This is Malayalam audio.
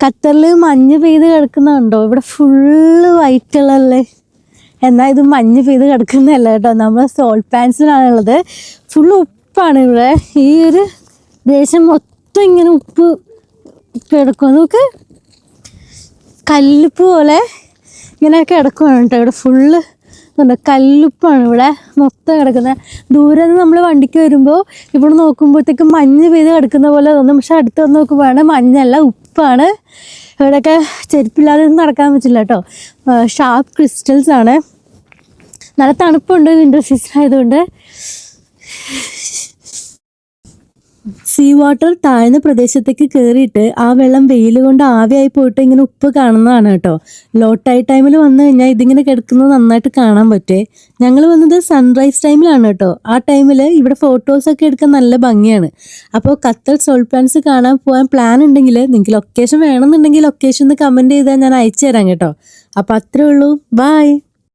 ഖത്തറിൽ മഞ്ഞ് പെയ്ത് കിടക്കുന്നുണ്ടോ? ഇവിടെ ഫുള്ള് വൈറ്റ് കളറല്ലേ. എന്നാൽ ഇത് മഞ്ഞ് പെയ്ത് കിടക്കുന്നതല്ല കേട്ടോ, നമ്മൾ സോൾട്ട് പാൻസിലാണുള്ളത്. ഫുള്ള് ഉപ്പാണ് ഇവിടെ. ഈ ഒരു ദേശം മൊത്തം ഇങ്ങനെ ഉപ്പ് കിടക്കും. നമുക്ക് കല്ലുപ്പ് പോലെ ഇങ്ങനെ കിടക്കുവാണ് കേട്ടോ. ഇവിടെ ഫുള്ള് കല്ലുപ്പാണ് ഇവിടെ മൊത്തം കിടക്കുന്നത്. ദൂരെ നിന്ന് നമ്മൾ വണ്ടിക്ക് വരുമ്പോൾ ഇവിടെ നോക്കുമ്പോഴത്തേക്കും മഞ്ഞ് പെയ്ത് കിടക്കുന്ന പോലെ തോന്നും. പക്ഷെ അടുത്ത് വന്ന് നോക്കുമ്പോഴാണ് മഞ്ഞല്ല, ഉപ്പാണ്. ഇവിടെയൊക്കെ ചെരുപ്പില്ലാതെ നടക്കാൻ പറ്റില്ല കേട്ടോ. ഷാർപ്പ് ക്രിസ്റ്റൽസ് ആണ്. നല്ല തണുപ്പുണ്ട് വിൻ്റർ സീസൺ ആയതുകൊണ്ട്. സീ വാട്ടർ താഴ്ന്ന പ്രദേശത്തേക്ക് കയറിയിട്ട് ആ വെള്ളം വെയിൽ കൊണ്ട് ആവിയായി പോയിട്ട് ഇങ്ങനെ ഉപ്പ് കാണുന്നതാണ് കേട്ടോ. ലോ ടൈഡ് ടൈമിൽ വന്നു കഴിഞ്ഞാൽ ഇതിങ്ങനെ കിടക്കുന്നത് നന്നായിട്ട് കാണാൻ പറ്റേ. ഞങ്ങൾ വന്നത് സൺറൈസ് ടൈമിലാണ് കേട്ടോ. ആ ടൈമിൽ ഇവിടെ ഫോട്ടോസൊക്കെ എടുക്കാൻ നല്ല ഭംഗിയാണ്. അപ്പോൾ ഖത്തർ സോൾട്ട് പാൻസ് കാണാൻ പോകാൻ പ്ലാൻ ഉണ്ടെങ്കിൽ, നിങ്ങൾക്ക് ലൊക്കേഷൻ വേണമെന്നുണ്ടെങ്കിൽ ലൊക്കേഷൻ ഒന്ന് കമൻറ്റ് ചെയ്താൽ ഞാൻ അയച്ചു തരാം കേട്ടോ. അപ്പോൾ അത്രേ ഉള്ളൂ. ബൈ.